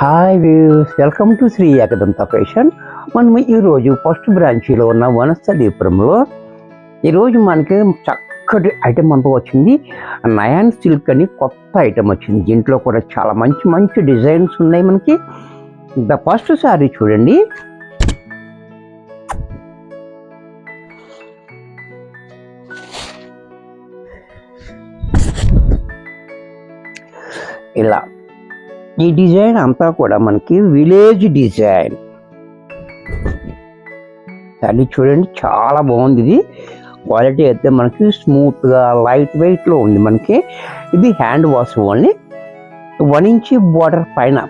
Hi views, welcome to Sri Ekadanta fashion. మనం ఈరోజు first బ్రాంచీలో ఉన్న వనస్థలీపురంలో ఈరోజు మనకి చక్కటి ఐటెం అంతా వచ్చింది. నయాన్ సిల్క్ అని కొత్త ఐటెం వచ్చింది. దీంట్లో కూడా చాలా మంచి మంచి డిజైన్స్ ఉన్నాయి. మనకి ద ఫస్ట్ సారీ చూడండి. ఇలా ఈ డిజైన్ అంతా కూడా మనకి విలేజ్ డిజైన్. అది చూడండి, చాలా బాగుంది. ఇది క్వాలిటీ అయితే మనకి స్మూత్గా లైట్ వెయిట్లో ఉంది. మనకి ఇది hand wash only. 1 inch border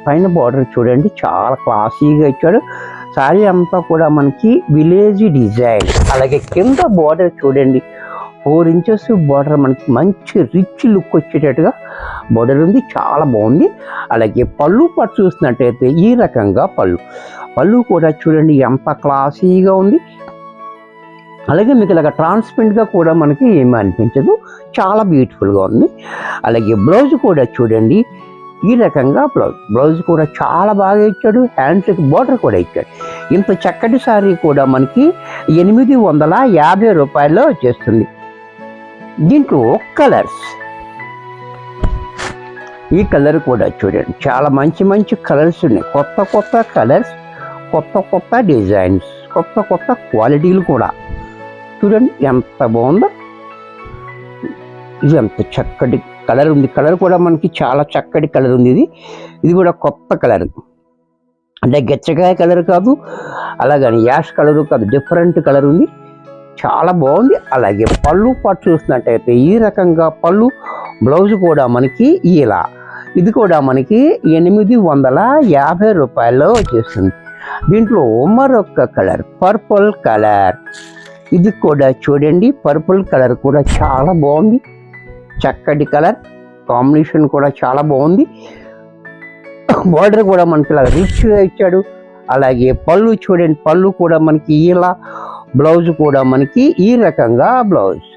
పైన బార్డర్ చూడండి, చాలా క్లాసీగా ఇచ్చాడు. సారీ అంతా కూడా మనకి విలేజ్ డిజైన్. అలాగే కింద బార్డర్ చూడండి, 4 ఇంచెస్ బార్డర్, మనకి మంచి రిచ్ లుక్ వచ్చేటట్టుగా బార్డర్ ఉంది. చాలా బాగుంది. అలాగే పళ్ళు పట్టు చూసినట్టయితే ఈ రకంగా పళ్ళు కూడా చూడండి ఎంత క్లాసీగా ఉంది. అలాగే మీకు ఇలాగ ట్రాన్స్పరెంట్గా కూడా మనకి ఏమీ అనిపించదు, చాలా బ్యూటిఫుల్గా ఉంది. అలాగే బ్లౌజ్ కూడా చూడండి, ఈ రకంగా బ్లౌజ్ కూడా చాలా బాగా ఇచ్చాడు. హ్యాండ్స్కి బార్డర్ కూడా ఇచ్చాడు. ఇంత చక్కటి సారీ కూడా మనకి 850 రూపాయల్లో వచ్చేస్తుంది. దీంట్లో కలర్స్, ఈ కలర్ కూడా చూడండి, చాలా మంచి మంచి కలర్స్ ఉన్నాయి. కొత్త కలర్స్, కొత్త డిజైన్స్, కొత్త క్వాలిటీలు కూడా చూడండి ఎంత బాగుందో. ఇది ఎంత చక్కటి కలర్ ఉంది. కలర్ కూడా మనకి చాలా చక్కటి కలర్ ఉంది. ఇది కూడా కొత్త కలర్, అంటే గచ్చకాయ కలర్ కాదు, అలాగని యాష్ కలరు కాదు, డిఫరెంట్ కలర్ ఉంది. చాలా బాగుంది. అలాగే పళ్ళు పట్టు చూసినట్టయితే ఈ రకంగా పళ్ళు, బ్లౌజ్ కూడా మనకి ఇలా, ఇది కూడా మనకి 850 రూపాయల్లో వచ్చేస్తుంది. దీంట్లో మరొక కలర్ పర్పుల్ కలర్, ఇది కూడా చూడండి, పర్పుల్ కలర్ కూడా చాలా బాగుంది. చక్కటి కలర్ కాంబినేషన్ కూడా చాలా బాగుంది. బార్డర్ కూడా మనకి ఇలా రిచ్గా ఇచ్చాడు. అలాగే పళ్ళు చూడండి, పళ్ళు కూడా మనకి ఇలా, బ్లౌజ్ కూడా మనకి ఈ రకంగా బ్లౌజ్,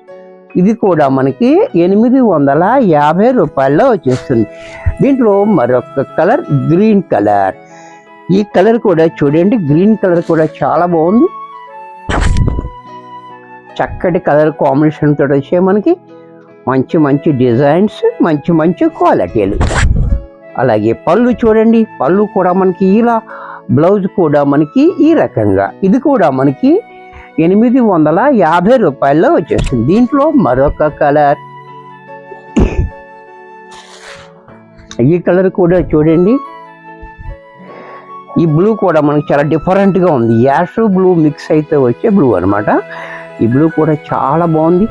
ఇది కూడా మనకి 850 రూపాయల్లో వచ్చేస్తుంది. దీంట్లో మరొక కలర్ గ్రీన్ కలర్, ఈ కలర్ కూడా చూడండి, గ్రీన్ కలర్ కూడా చాలా బాగుంది. చక్కటి కలర్ కాంబినేషన్ తోటి వచ్చే మనకి మంచి డిజైన్స్, మంచి క్వాలిటీలు. అలాగే పళ్ళు చూడండి, పళ్ళు కూడా మనకి ఇలా, బ్లౌజ్ కూడా మనకి ఈ రకంగా, ఇది కూడా మనకి 850 రూపాయల్లో వచ్చేస్తుంది. దీంట్లో మరొక కలర్, ఈ కలర్ కూడా చూడండి, ఈ బ్లూ కూడా మనకి చాలా డిఫరెంట్గా ఉంది. యాష్ బ్లూ మిక్స్ అయితే వచ్చే బ్లూ అనమాట. ఈ బ్లూ కూడా చాలా బాగుంది.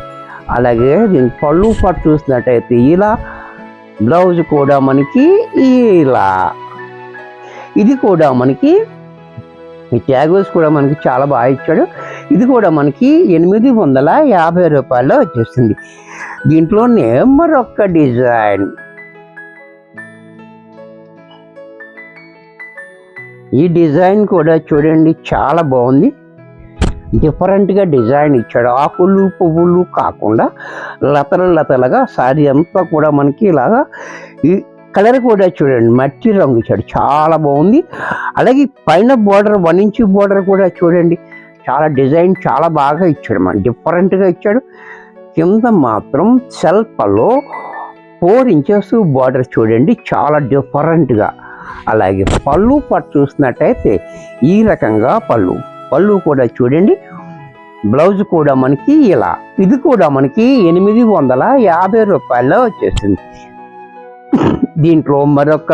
అలాగే దీని పళ్ళు పట్టు చూసినట్టయితే ఇలా, బ్లౌజ్ కూడా మనకి ఇలా, ఇది కూడా మనకి, ఈ ట్యాగోస్ కూడా మనకి చాలా బాగా ఇచ్చాడు. ఇది కూడా మనకి 850 రూపాయల్లో వచ్చేస్తుంది. దీంట్లోనే మరొక డిజైన్, ఈ డిజైన్ కూడా చూడండి చాలా బాగుంది. డిఫరెంట్గా డిజైన్ ఇచ్చాడు. ఆకులు పువ్వులు కాకుండా లతలుగా సారీ అంతా కూడా మనకి ఇలాగా, ఈ కలర్ కూడా చూడండి మట్టి రంగు ఇచ్చాడు, చాలా బాగుంది. అలాగే పైన బార్డర్ 1 ఇంచ్ బార్డర్ కూడా చూడండి, చాలా డిజైన్ చాలా బాగా ఇచ్చాడు, మన డిఫరెంట్గా ఇచ్చాడు. కింద మాత్రం సెల్ఫ్లో 4 ఇంచెస్ బార్డర్ చూడండి, చాలా డిఫరెంట్గా. అలాగే పళ్ళు పట్టు చూసినట్టయితే ఈ రకంగా పళ్ళు కూడా చూడండి, బ్లౌజ్ కూడా మనకి ఇలా, ఇది కూడా మనకి 850 రూపాయల్లో వచ్చేసింది. దీంట్లో మరొక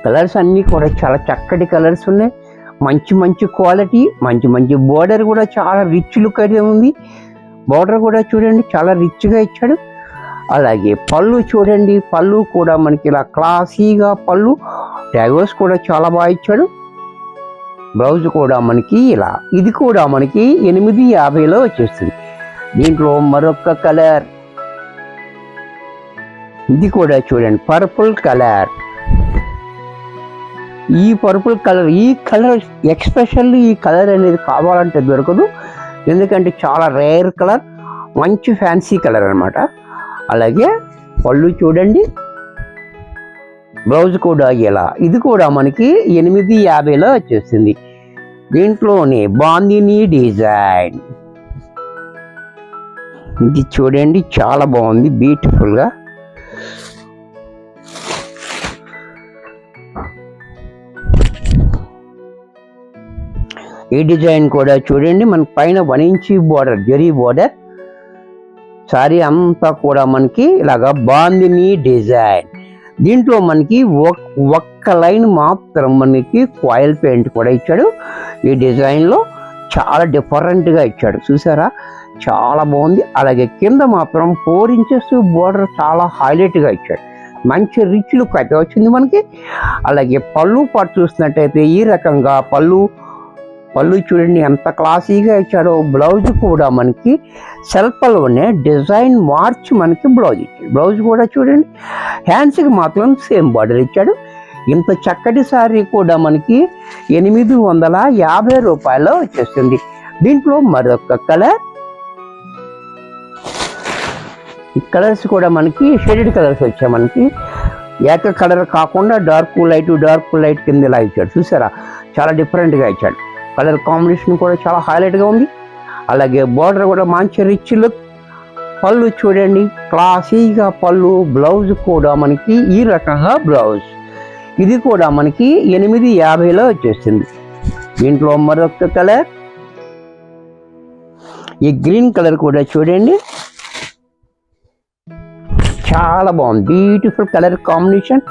కలర్స్ అన్నీ కూడా చాలా చక్కటి కలర్స్ ఉన్నాయి. మంచి క్వాలిటీ, మంచి బోర్డర్ కూడా చాలా రిచ్ లుక్ అయితే ఉంది. బోర్డర్ కూడా చూడండి చాలా రిచ్గా ఇచ్చాడు. అలాగే పళ్ళు చూడండి, పళ్ళు కూడా మనకి ఇలా క్లాసీగా పళ్ళు, ట్యాగోస్ కూడా చాలా బాగా ఇచ్చాడు. బ్లౌజ్ కూడా మనకి ఇలా, ఇది కూడా మనకి 850లో వచ్చేస్తుంది. దీంట్లో మరొక కలర్, ఇది కూడా చూడండి పర్పుల్ కలర్. ఈ పర్పుల్ కలర్, ఈ కలర్ ఎక్స్పెషల్లీ ఈ కలర్ అనేది కావాలంటే దొరకదు, ఎందుకంటే చాలా రేర్ కలర్, మంచి ఫ్యాన్సీ కలర్ అనమాట. అలాగే పళ్ళు చూడండి, బ్లౌజ్ కూడా ఇలా. ఇది కూడా మనకి 850లో వచ్చేసింది. దీంట్లోనే బాందిని డిజైన్. ఇది చూడండి, చాలా బాగుంది, బ్యూటిఫుల్గా. ఈ డిజైన్ కూడా చూడండి, మన పైన 1 inch border, zari border. Sorry అంతా కూడా మనకి ఇలాగా బాందిని డిజైన్. దీంట్లో మనకి ఒక్క లైన్ మాత్రం మనకి కాయిల్ పెయింట్ కూడా ఇచ్చాడు. ఈ డిజైన్లో చాలా డిఫరెంట్గా ఇచ్చాడు, చూసారా, చాలా బాగుంది. అలాగే కింద మాత్రం 4 ఇంచెస్ బోర్డర్ చాలా హైలైట్గా ఇచ్చాడు. మంచి రిచ్ లుక్ అయితే వచ్చింది మనకి. అలాగే పళ్ళు పాటు చూసినట్టయితే ఈ రకంగా పళ్ళు చూడండి ఎంత క్లాసీగా ఇచ్చాడో. బ్లౌజ్ కూడా మనకి సెల్ఫ్లోనే డిజైన్ మార్చి మనకి బ్లౌజ్ ఇచ్చాడు. బ్లౌజ్ కూడా చూడండి, హ్యాండ్స్కి మాత్రం సేమ్ బార్డర్ ఇచ్చాడు. ఇంత చక్కటి శారీ కూడా మనకి 850 రూపాయల్లో వచ్చేస్తుంది. దీంట్లో మరొక కలర్. ఈ కలర్స్ కూడా మనకి షేడెడ్ కలర్స్ వచ్చాయి. మనకి ఏక కలర్ కాకుండా డార్క్ లైట్ కింద ఇలా ఇచ్చాడు, చూసారా, చాలా డిఫరెంట్గా ఇచ్చాడు. కలర్ కాంబినేషన్ కూడా చాలా హైలైట్గా ఉంది. అలాగే బార్డర్ కూడా మంచి రిచ్ లుక్. పళ్ళు చూడండి, క్లాసీగా పళ్ళు. బ్లౌజ్ కూడా మనకి ఈ రకంగా బ్లౌజ్. ఇది కూడా మనకి 850లో వచ్చేస్తుంది. దీంట్లో మరొక కలర్, ఈ గ్రీన్ కలర్ కూడా చూడండి, చాలా బాగుంది, బ్యూటిఫుల్ కలర్ కాంబినేషన్.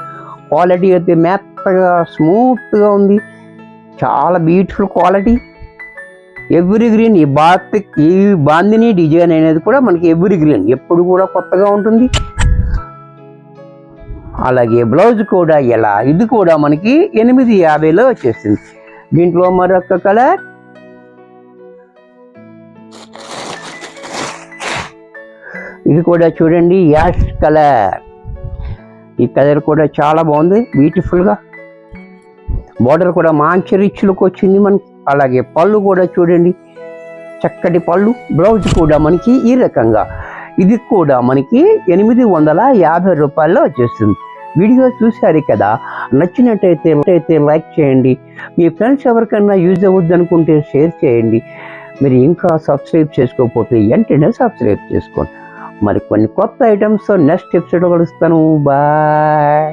క్వాలిటీ అయితే మెత్తగా స్మూత్గా ఉంది, చాలా బ్యూటిఫుల్ క్వాలిటీ. Every green. ఈ బాందిని డిజైన్ అనేది కూడా మనకి ఎవ్రీ గ్రీన్, ఎప్పుడు కూడా కొత్తగా ఉంటుంది. అలాగే బ్లౌజ్ కూడా ఎలా. ఇది కూడా మనకి 850లో వచ్చేసింది. దీంట్లో మరొక కలర్, ఇది కూడా చూడండి, యాష్ కలర్. ఈ కలర్ కూడా చాలా బాగుంది, బ్యూటిఫుల్గా. బార్డర్ కూడా మంచి రిచ్ లుక్ వచ్చింది మనకి. అలాగే పళ్ళు కూడా చూడండి, చక్కటి పళ్ళు. బ్లౌజ్ కూడా మనకి ఈ రకంగా. ఇది కూడా మనకి 850 రూపాయల్లో వచ్చేస్తుంది. వీడియో చూశారు కదా, నచ్చినట్టయితే లైక్ చేయండి. మీ ఫ్రెండ్స్ ఎవరికైనా యూజ్ అవ్వద్దు అనుకుంటే షేర్ చేయండి. మీరు ఇంకా సబ్స్క్రైబ్ చేసుకోకపోతే వెంటనే సబ్స్క్రైబ్ చేసుకోండి. మరి కొన్ని కొత్త ఐటమ్స్ నెక్స్ట్ ఎపిసోడ్ కలుస్తాను. బాయ్.